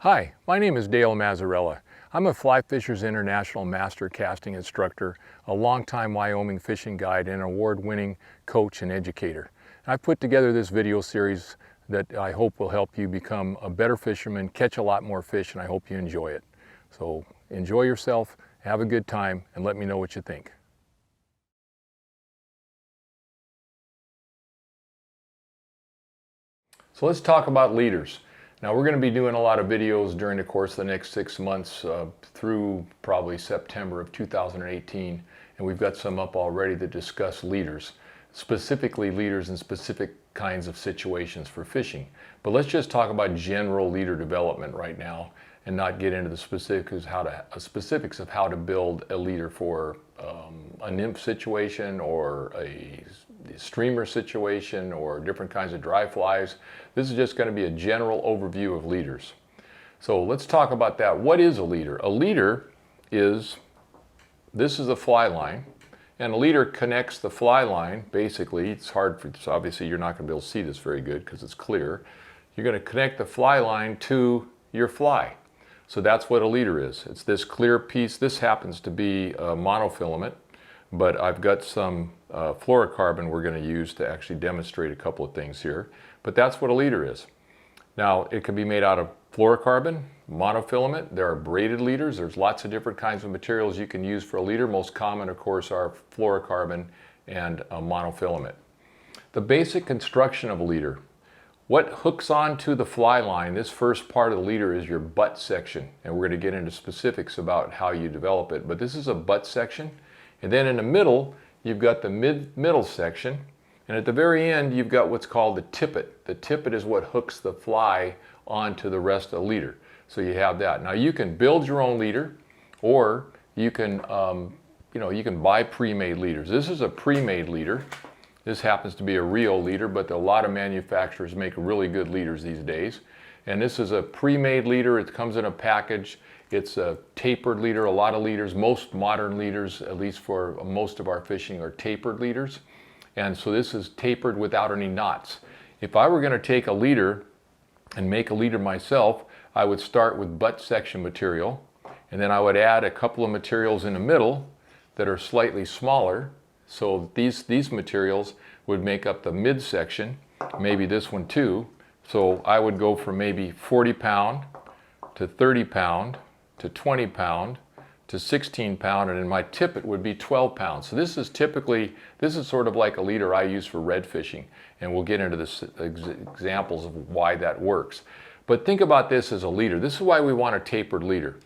Hi, my name is Dale Mazzarella. I'm a Fly Fishers International Master Casting Instructor, a longtime Wyoming fishing guide, and an award-winning coach and educator. I've put together this video series that I hope will help you become a better fisherman, catch a lot more fish, and I hope you enjoy it. So enjoy yourself, have a good time, and let me know what you think. So let's talk about leaders. Now we're going to be doing a lot of videos during the course of the next 6 months through probably September of 2018, and we've got some up already that discuss leaders, specifically leaders in specific kinds of situations for fishing. But let's just talk about general leader development right now and not get into the specifics of how to build a leader for a nymph situation or a streamer situation or different kinds of dry flies. This is just going to be a general overview of leaders. So let's talk about that. What is a leader? A leader is, this is a fly line, and a leader connects the fly line. Basically, it's hard for, so obviously you're not going to be able to see this very good because it's clear. You're going to connect the fly line to your fly. So that's what a leader is. It's this clear piece. This happens to be a monofilament, but I've got some fluorocarbon we're going to use to actually demonstrate a couple of things here. But that's what a leader is. Now, it can be made out of fluorocarbon, monofilament. There are braided leaders. There's lots of different kinds of materials you can use for a leader. Most common, of course, are fluorocarbon and monofilament. The basic construction of a leader. What hooks onto the fly line, this first part of the leader, is your butt section. And we're going to get into specifics about how you develop it. But this is a butt section. And then in the middle, you've got the middle section. And at the very end, you've got what's called the tippet. The tippet is what hooks the fly onto the rest of the leader. So you have that. Now you can build your own leader, or you can, you can buy pre-made leaders. This is a pre-made leader. This happens to be a Rio leader, but a lot of manufacturers make really good leaders these days. And this is a pre-made leader. It comes in a package. It's a tapered leader. A lot of leaders, most modern leaders, at least for most of our fishing, are tapered leaders. And so this is tapered without any knots. If I were going to take a leader and make a leader myself, I would start with butt section material, and then I would add a couple of materials in the middle that are slightly smaller. So these materials would make up the midsection, maybe this one too. So I would go from maybe 40 pound to 30 pound to 20 pound to 16 pound, and then my tippet would be 12 pounds. So this is sort of like a leader I use for red fishing, and we'll get into this examples of why that works. But think about this as a leader. This is why we want a tapered leader.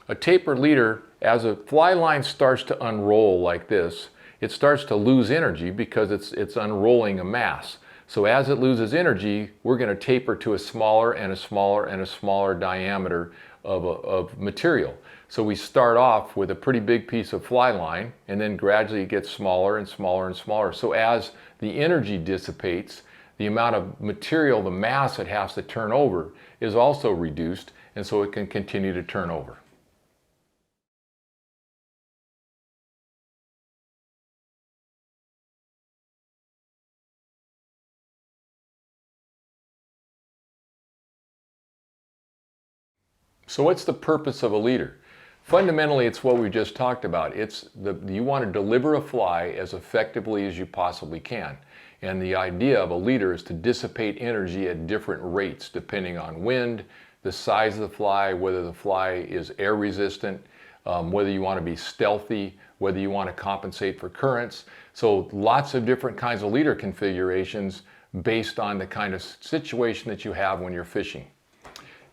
A tapered leader, as a fly line starts to unroll like this, it starts to lose energy because it's unrolling a mass. So as it loses energy, we're going to taper to a smaller and a smaller and a smaller diameter of material. So we start off with a pretty big piece of fly line, and then gradually it gets smaller and smaller and smaller. So as the energy dissipates, the amount of material, the mass it has to turn over, is also reduced, and so it can continue to turn over. So what's the purpose of a leader? Fundamentally, it's what we just talked about. You want to deliver a fly as effectively as you possibly can. And the idea of a leader is to dissipate energy at different rates depending on wind, the size of the fly, whether the fly is air resistant, whether you want to be stealthy, whether you want to compensate for currents. So lots of different kinds of leader configurations based on the kind of situation that you have when you're fishing.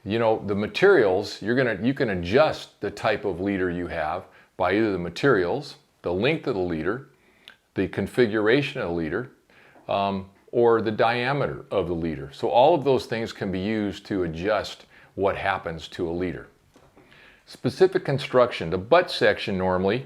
You know, the materials, you can adjust the type of leader you have by either the materials, the length of the leader, the configuration of the leader, or the diameter of the leader. So all of those things can be used to adjust what happens to a leader. Specific construction, the butt section normally,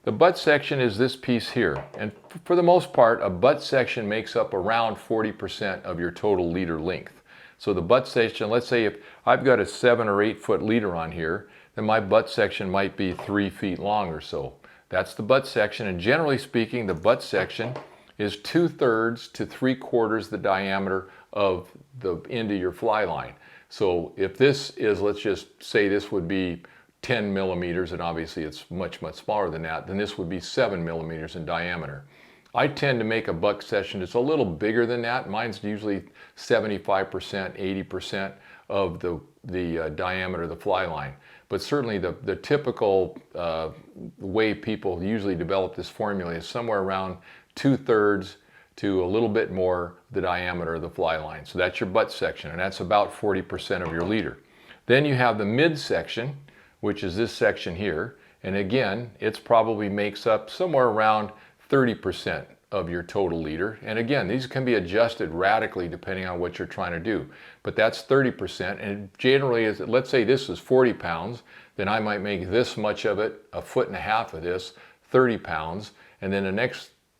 the butt section is this piece here. And for the most part, a butt section makes up around 40% of your total leader length. So the butt section, let's say if I've got a 7 or 8 foot leader on here, then my butt section might be 3 feet long or so. That's the butt section, and generally speaking, the butt section is 2/3 to 3/4 the diameter of the end of your fly line. So if this is, let's just say this would be 10 millimeters, and obviously it's much, much smaller than that, then this would be 7 millimeters in diameter. I tend to make a butt section that's a little bigger than that. Mine's usually 75%, 80% of the diameter of the fly line. But certainly the typical way people usually develop this formula is somewhere around 2/3 to a little bit more the diameter of the fly line. So that's your butt section, and that's about 40% of your leader. Then you have the mid section, which is this section here. And again, it's probably makes up somewhere around 30% of your total leader. And again, these can be adjusted radically depending on what you're trying to do. But that's 30%. And generally, is let's say this is 40 pounds, then I might make this much of it, 1.5 foot of this, 30 pounds. And then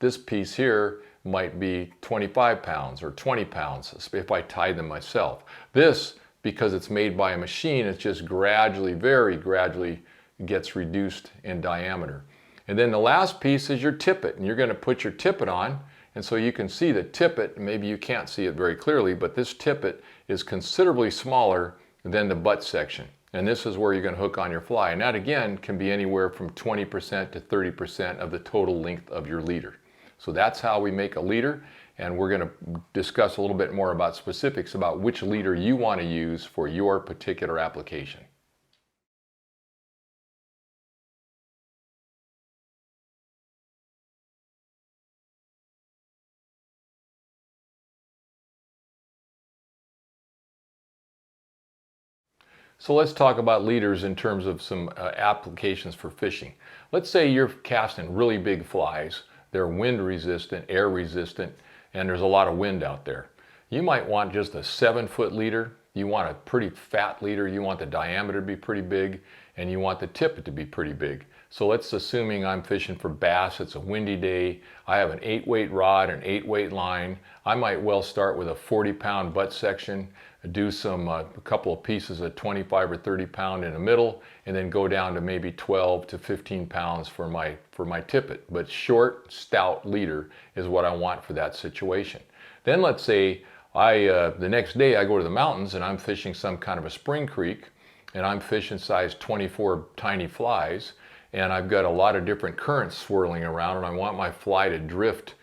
this piece here might be 25 pounds or 20 pounds if I tie them myself. This, because it's made by a machine, it's just gradually, very gradually gets reduced in diameter. And then the last piece is your tippet, and you're going to put your tippet on. And so you can see the tippet, maybe you can't see it very clearly, but this tippet is considerably smaller than the butt section. And this is where you're going to hook on your fly. And that again can be anywhere from 20% to 30% of the total length of your leader. So that's how we make a leader, and we're going to discuss a little bit more about specifics about which leader you want to use for your particular application. So let's talk about leaders in terms of some applications for fishing. Let's say you're casting really big flies. They're wind resistant, air resistant, and there's a lot of wind out there. You might want just a 7-foot leader. You want a pretty fat leader. You want the diameter to be pretty big, and you want the tippet to be pretty big. So let's assuming I'm fishing for bass. It's a windy day. I have an 8-weight rod, an 8-weight line. I might well start with a 40-pound butt section, do a couple of pieces of 25 or 30 pound in the middle, and then go down to maybe 12 to 15 pounds for my tippet. But short, stout leader is what I want for that situation. Then let's say the next day I go to the mountains and I'm fishing some kind of a spring creek, and I'm fishing size 24 tiny flies, and I've got a lot of different currents swirling around, and I want my fly to drift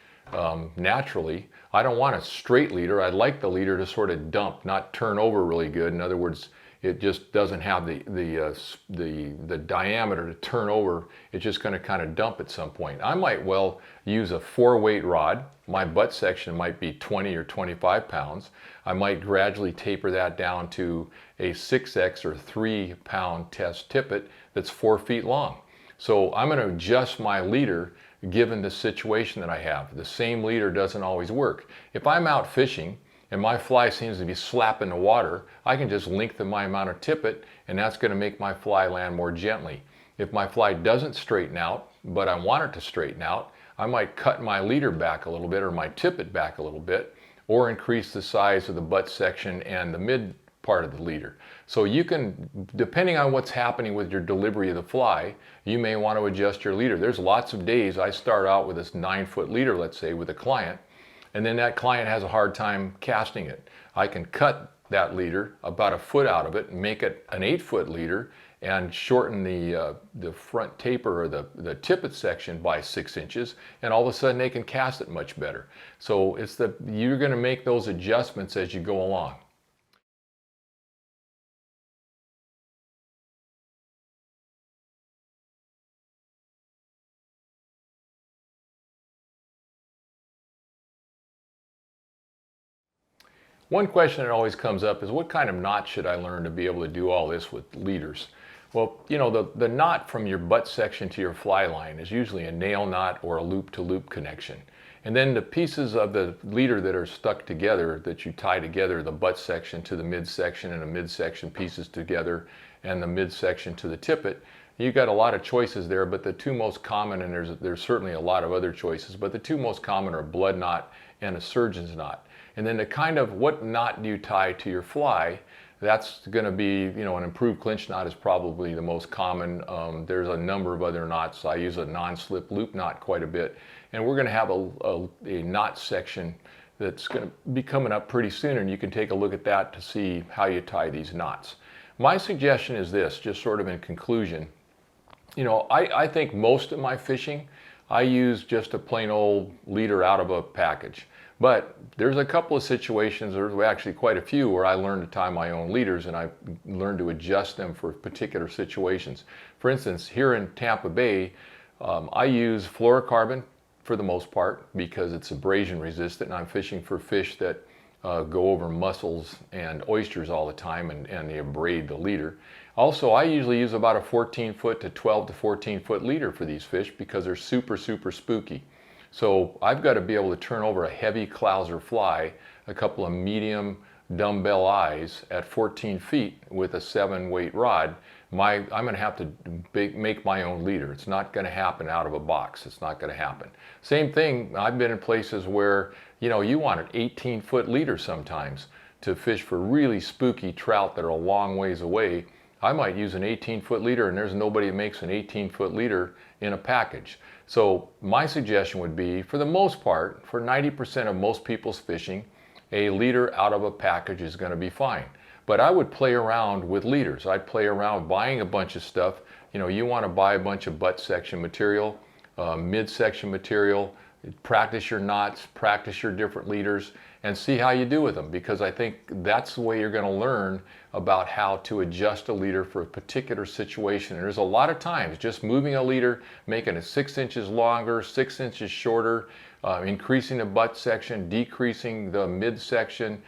naturally. I don't want a straight leader. I'd like the leader to sort of dump, not turn over really good. In other words, it just doesn't have the diameter to turn over. It's just going to kind of dump at some point. I might well use a 4-weight rod. My butt section might be 20 or 25 pounds. I might gradually taper that down to a 6X or 3-pound test tippet that's 4 feet long. So I'm going to adjust my leader given the situation that I have. The same leader doesn't always work. If I'm out fishing and my fly seems to be slapping the water, I can just lengthen my amount of tippet, and that's going to make my fly land more gently. If my fly doesn't straighten out, but I want it to straighten out, I might cut my leader back a little bit or my tippet back a little bit, or increase the size of the butt section and the mid part of the leader. So you can, depending on what's happening with your delivery of the fly, you may want to adjust your leader. There's lots of days I start out with this 9-foot leader, let's say, with a client, and then that client has a hard time casting it. I can cut that leader about a foot out of it and make it an 8-foot leader and shorten the front taper or the tippet section by 6 inches, and all of a sudden they can cast it much better. So you're going to make those adjustments as you go along. One question that always comes up is, what kind of knot should I learn to be able to do all this with leaders? Well, you know, the knot from your butt section to your fly line is usually a nail knot or a loop-to-loop connection. And then the pieces of the leader that are stuck together, that you tie together, the butt section to the midsection and the midsection pieces together and the midsection to the tippet, you've got a lot of choices there, but the two most common, and there's certainly a lot of other choices, but the two most common are blood knot and a surgeon's knot. And then what knot do you tie to your fly? That's going to be, you know, an improved clinch knot is probably the most common. There's a number of other knots. I use a non-slip loop knot quite a bit. And we're going to have a knot section that's going to be coming up pretty soon, and you can take a look at that to see how you tie these knots. My suggestion is this, just sort of in conclusion. You know, I think most of my fishing, I use just a plain old leader out of a package. But there's a couple of situations, there's actually quite a few, where I learned to tie my own leaders, and I learned to adjust them for particular situations. For instance, here in Tampa Bay, I use fluorocarbon for the most part because it's abrasion resistant, and I'm fishing for fish that go over mussels and oysters all the time, and they abrade the leader. Also, I usually use about a 14-foot to 12 to 14-foot leader for these fish because they're super spooky. So I've got to be able to turn over a heavy clouser fly, a couple of medium dumbbell eyes at 14 feet with a 7-weight rod. I'm going to have to make my own leader. It's not going to happen out of a box. It's not going to happen. Same thing, I've been in places where, you know, you want an 18-foot leader sometimes to fish for really spooky trout that are a long ways away. I might use an 18-foot leader, and there's nobody that makes an 18-foot leader in a package. So my suggestion would be, for the most part, for 90% of most people's fishing, a leader out of a package is going to be fine. But I would play around with leaders. I'd play around buying a bunch of stuff. You know, you want to buy a bunch of butt section material, midsection material, practice your knots, practice your different leaders, and see how you do with them, because I think that's the way you're going to learn about how to adjust a leader for a particular situation. And there's a lot of times just moving a leader, making it 6 inches longer, 6 inches shorter, increasing the butt section, decreasing the midsection,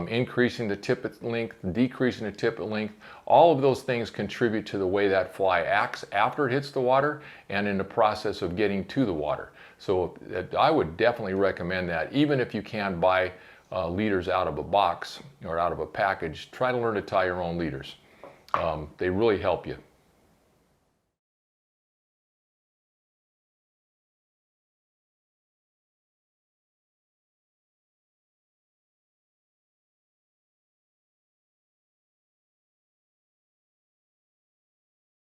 increasing the tippet length, decreasing the tippet length. All of those things contribute to the way that fly acts after it hits the water and in the process of getting to the water. So I would definitely recommend that. Even if you can buy leaders out of a box or out of a package, try to learn to tie your own leaders. They really help you.